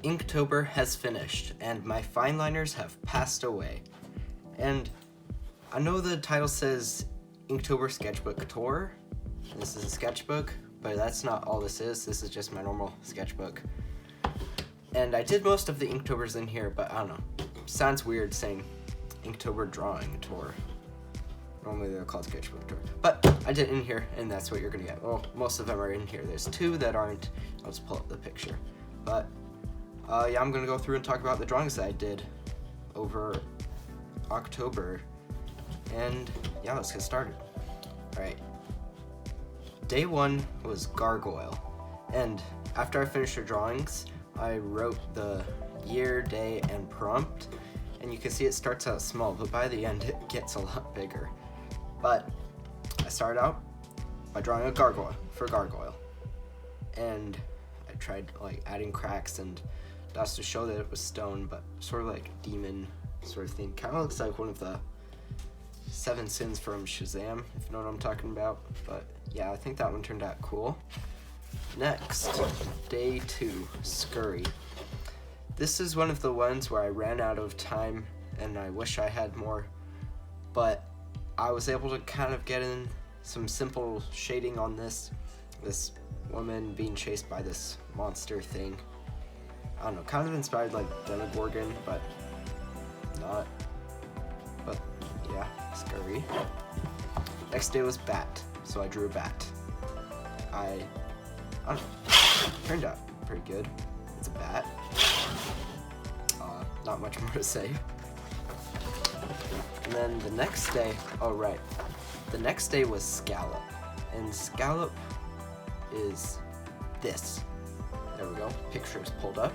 Inktober has finished, and my fine liners have passed away. And I know the title says Inktober Sketchbook Tour. This is a sketchbook, but that's not all this is. This is just my normal sketchbook. And I did most of the Inktober's in here, but I don't know. Sounds weird saying Inktober Drawing Tour. Normally they're called Sketchbook Tour. But I did it in here, and that's what you're gonna get. Well, most of them are in here. There's two that aren't. I'll just pull up the picture. But yeah, I'm gonna go through and talk about the drawings that I did over October. And yeah, let's get started. Alright. Day 1 was Gargoyle. And after I finished the drawings, I wrote the year, day, and prompt. And you can see it starts out small, but by the end it gets a lot bigger. But I started out by drawing a gargoyle for Gargoyle. And I tried like adding cracks and dots to show that it was stone, but sort of like demon sort of thing. Kind of looks like one of the 7 sins from Shazam, if you know what I'm talking about. But yeah, I think that one turned out cool. Next, day 2, Scurry. This is one of the ones where I ran out of time and I wish I had more, but I was able to kind of get in some simple shading on this woman being chased by this monster thing. I don't know, kind of inspired like Demogorgon, but not. But yeah, Scurry. Next day was Bat, so I drew a bat. I don't know, turned out pretty good. It's a bat. Not much more to say. And then the next day, the next day was Scallop. And Scallop is this. There we go, pictures pulled up.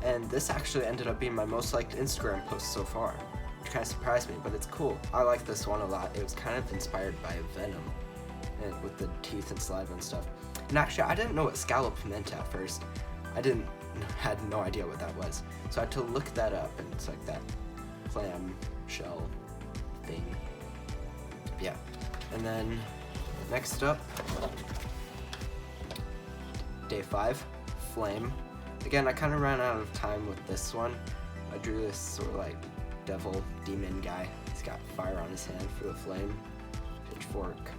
And this actually ended up being my most liked Instagram post so far, which kind of surprised me, but it's cool. I like this one a lot. It was kind of inspired by Venom, and with the teeth and saliva and stuff. And actually, I didn't know what Scallop meant at first. Had no idea what that was. So I had to look that up, and it's like that clam shell thing. Yeah. And then next up, day 5, Flame. Again, I kind of ran out of time with this one. I drew this sort of like devil demon guy. He's got fire on his hand for the flame, pitchfork,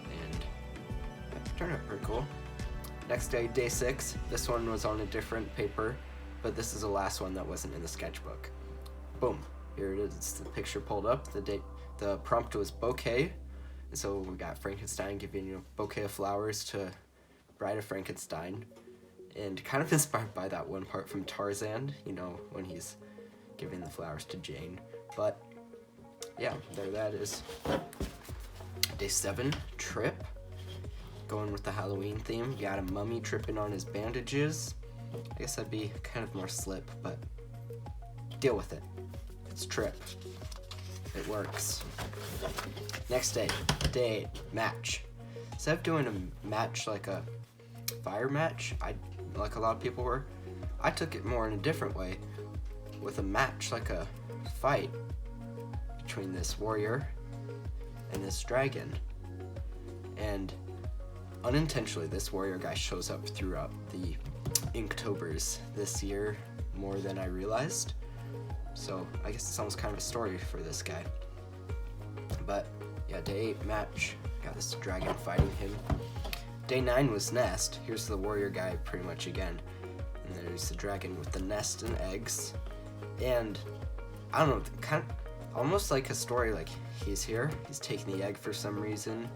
and yeah, turned out pretty cool. Next day, day 6, this one was on a different paper, but this is the last one that wasn't in the sketchbook. Boom, here it is, it's the picture pulled up. The prompt was bouquet, and so we got Frankenstein giving a bouquet of flowers to Bride of Frankenstein, and kind of inspired by that one part from Tarzan, you know, when he's giving the flowers to Jane. But yeah, there that is. Day 7, Trip. Going with the Halloween theme. Got a mummy tripping on his bandages. I guess that'd be kind of more slip, but deal with it. It's Trip. It works. Next day, day 8, Match. Instead of doing a match like a fire match, like a lot of people were, I took it more in a different way, with a match like a fight between this warrior and this dragon. And unintentionally, this warrior guy shows up throughout the Inktobers this year more than I realized. So I guess it's almost kind of a story for this guy. But yeah, day 8, Match. Got this dragon fighting him. Day 9 was Nest. Here's the warrior guy pretty much again. And there's the dragon with the nest and eggs. And I don't know, kind of almost like a story, like he's here, he's taking the egg for some reason,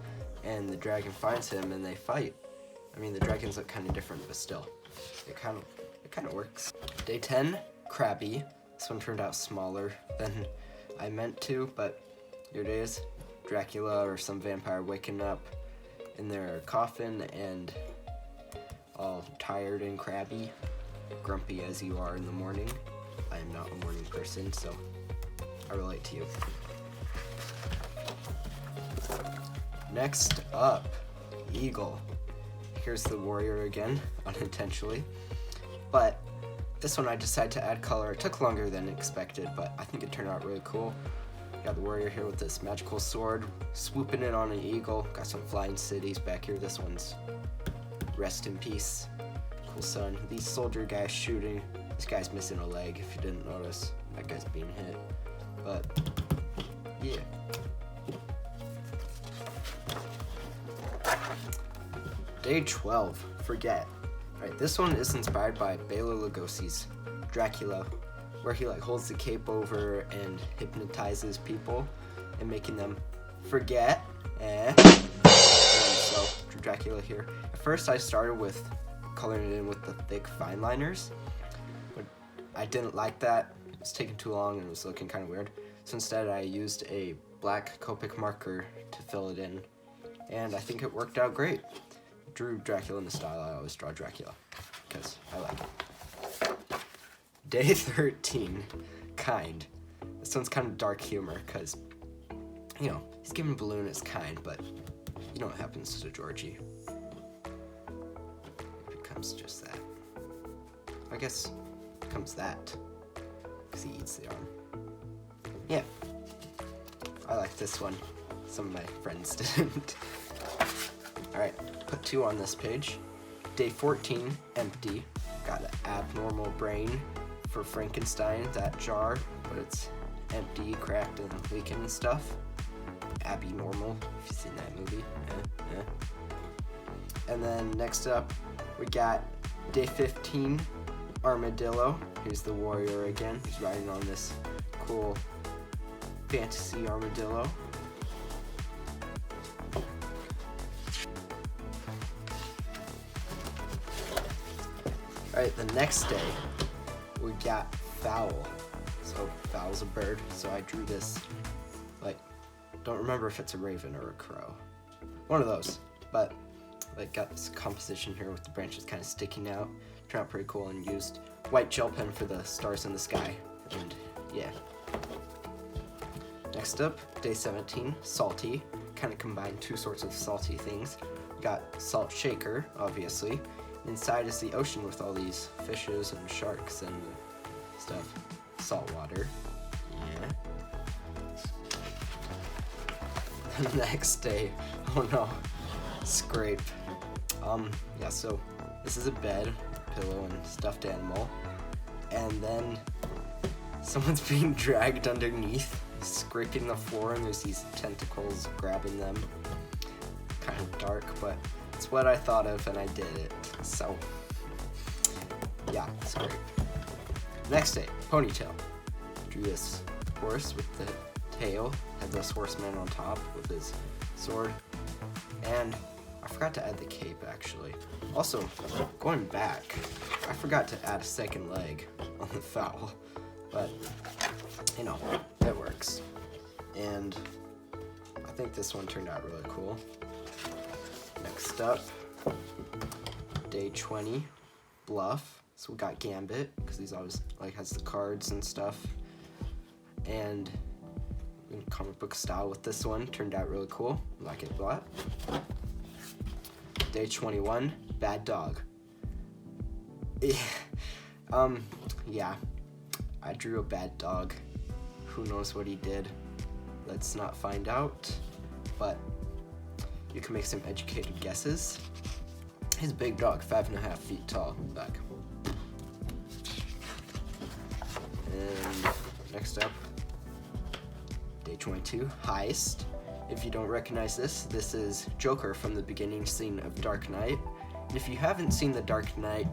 and the dragon finds him and they fight. I mean, the dragons look kind of different, but still, it kind of works. Day 10, Krabby. This one turned out smaller than I meant to, but here it is. Dracula or some vampire waking up in their coffin and all tired and crabby, grumpy as you are in the morning. I am not a morning person, so I relate to you. Next up, Eagle. Here's the warrior again, unintentionally. But this one I decided to add color. It took longer than expected, but I think it turned out really cool. Got the warrior here with this magical sword, swooping in on an eagle. Got some flying cities back here. This one's Rest in Peace. prodigal son. These soldier guys shooting. This guy's missing a leg, if you didn't notice. That guy's being hit. But, yeah. Day 12, Forget. Alright, this one is inspired by Bela Lugosi's Dracula, where he like holds the cape over and hypnotizes people and making them forget. And so, Dracula here. At first I started with coloring it in with the thick fine liners, but I didn't like that. It was taking too long and it was looking kind of weird. So instead I used a black Copic marker to fill it in, and I think it worked out great. Drew Dracula in the style I always draw Dracula, because I like it. Day 13, Kind. This one's kind of dark humor, because, you know, he's giving a balloon as kind, but you know what happens to Georgie. It becomes just that. I guess it becomes that, because he eats the arm. Yeah, I like this one. Some of my friends didn't. Alright, put 2 on this page. Day 14, Empty. Got an abnormal brain for Frankenstein, that jar, but it's empty, cracked, and leaking and stuff. Abby Normal, if you've seen that movie. And then next up, we got Day 15, Armadillo. Here's the warrior again. He's riding on this cool fantasy armadillo. Alright, the next day, we got Fowl. So, Fowl's a bird, so I drew this, like, don't remember if it's a raven or a crow. One of those, but, like, got this composition here with the branches kind of sticking out. Turned out pretty cool, and used white gel pen for the stars in the sky, and, yeah. Next up, Day 17, Salty. Kind of combined 2 sorts of salty things. Got Salt Shaker, obviously. Inside is the ocean with all these fishes and sharks and stuff. Salt water. Yeah. Next day. Oh no. Scrape. Yeah, so this is a bed, pillow, and stuffed animal. And then someone's being dragged underneath, scraping the floor, and there's these tentacles grabbing them. Kind of dark, but it's what I thought of, and I did it. So, yeah, it's great. Next day, Ponytail. Drew this horse with the tail, had this horseman on top with his sword, and I forgot to add the cape, actually. Also, going back, I forgot to add a second leg on the fowl, but, you know, it works. And I think this one turned out really cool. Next up, Day 20, Bluff. So we got Gambit, because he's always, like, has the cards and stuff. And in comic book style with this one, turned out really cool. Like it a lot. Day 21, Bad Dog. Yeah, I drew a bad dog. Who knows what he did? Let's not find out, but you can make some educated guesses. He's a big dog, 5.5 feet tall. Back. And next up, Day 22, Heist. If you don't recognize this, this is Joker from the beginning scene of Dark Knight. And if you haven't seen The Dark Knight,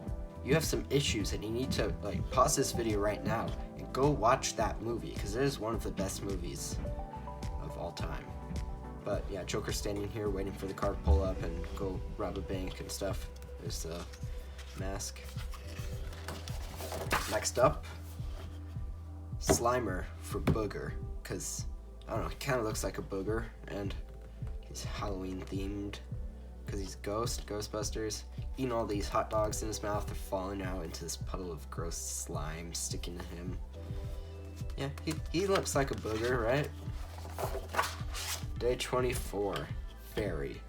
you have some issues and you need to, like, pause this video right now and go watch that movie, because it is one of the best movies of all time. But yeah, Joker's standing here waiting for the car to pull up and go rob a bank and stuff. There's the mask. Next up, Slimer for Booger, because, I don't know, he kind of looks like a booger, and he's Halloween themed, because he's Ghostbusters, eating all these hot dogs in his mouth. They're falling out into this puddle of gross slime sticking to him. Yeah, he looks like a booger, right? Day 24, Fairy.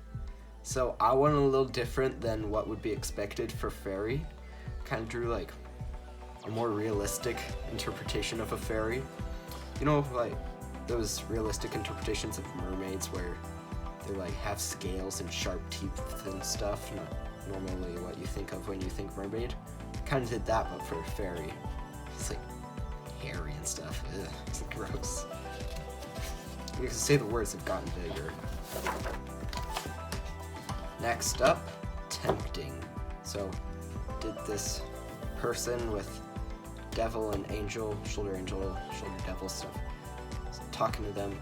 So I went a little different than what would be expected for Fairy. Kind of drew like a more realistic interpretation of a fairy. You know, like those realistic interpretations of mermaids where they like have scales and sharp teeth and stuff. normally what you think of when you think mermaid. Kind of did that, but for a fairy. It's like hairy and stuff. Ugh, it's gross. You can say the words have gotten bigger. Next up, tempting. So, did this person with devil and angel, shoulder devil stuff. So, talking to them,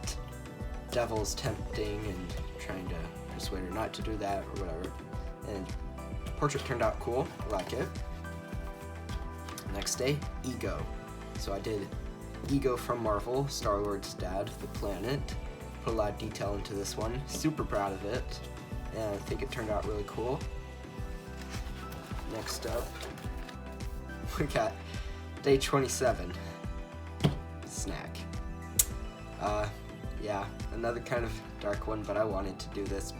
devil's tempting and trying to persuade her not to do that or whatever. And portrait turned out cool. I like it. Next day, Ego. So I did Ego from Marvel, Star-Lord's dad, the planet. Put a lot of detail into this one. Super proud of it. And I think it turned out really cool. Next up, we got day 27. Snack. Yeah, another kind of dark one, but I wanted to do this.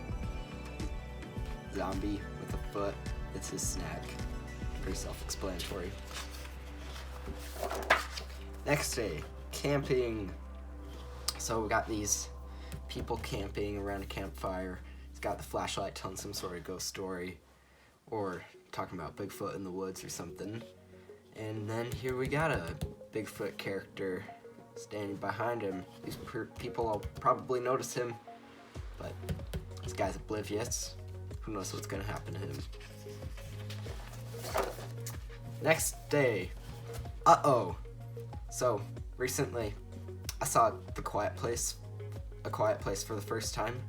Zombie with a foot. It's his snack. Pretty self-explanatory. Next day, camping. So we got these people camping around a campfire. He's got the flashlight telling some sort of ghost story or talking about Bigfoot in the woods or something. And then here we got a Bigfoot character standing behind him. These people will probably notice him, but this guy's oblivious. Who knows what's gonna happen to him. Next day. Uh-oh. So, recently, I saw A Quiet Place for the first time,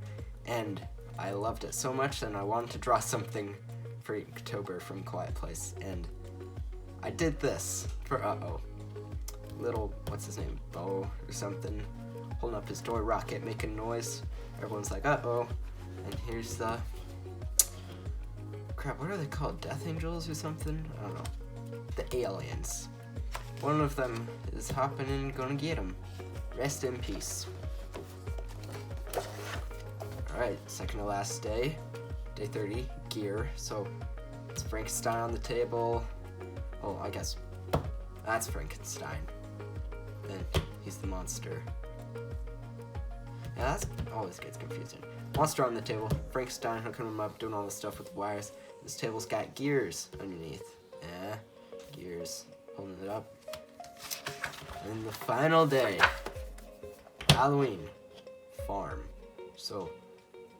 and I loved it so much, and I wanted to draw something for Inktober from Quiet Place, and I did this for Uh-oh. Little, what's his name, Bo or something, holding up his toy rocket, making noise. Everyone's like, uh-oh. And here's the, crap, what are they called? Death Angels or something? I don't know. The aliens. One of them is hopping in and gonna get him. Rest in peace. Alright, second to last day. Day 30, gear. So, it's Frankenstein on the table. Oh, I guess that's Frankenstein. And he's the monster. Yeah, that's always gets confusing. Monster on the table, Frankenstein hooking him up, doing all this stuff with wires. This table's got gears underneath. Yeah, gears. Holding it up. And the final day, Halloween, farm. So,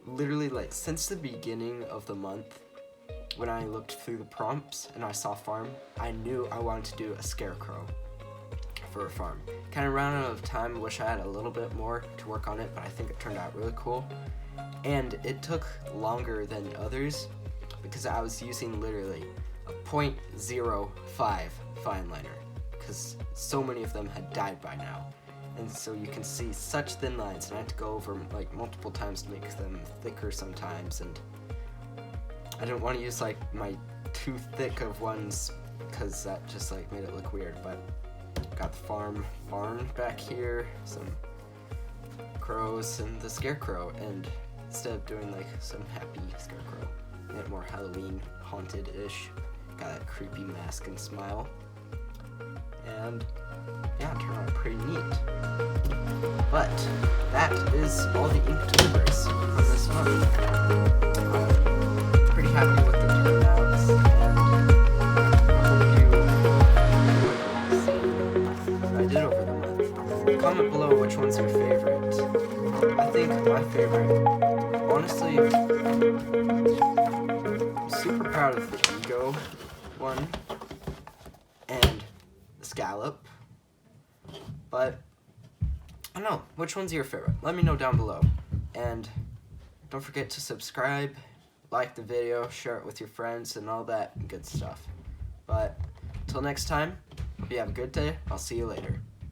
literally, like, since the beginning of the month, when I looked through the prompts and I saw farm, I knew I wanted to do a scarecrow for a farm. Kind of ran out of time, wish I had a little bit more to work on it, but I think it turned out really cool. And it took longer than others because I was using literally a 0.05 fine liner because so many of them had died by now. And so you can see such thin lines, and I had to go over like multiple times to make them thicker sometimes, and I didn't want to use like my too thick of ones because that just like made it look weird. But got the barn back here, some crows and the scarecrow, and instead of doing like some happy scarecrow, made it more Halloween haunted-ish. Got that creepy mask and smile. And yeah, it turned out pretty neat. But that is all the Inktobers for this month. I'm pretty happy with the turnouts, and I hope you enjoyed what I did over the month. Comment below which one's your favorite. I think my favorite, honestly, I'm super proud of the Ego one and the Scallop. But I don't know, which one's your favorite? Let me know down below. And don't forget to subscribe, like the video, share it with your friends, and all that good stuff. But until next time, hope you have a good day. I'll see you later.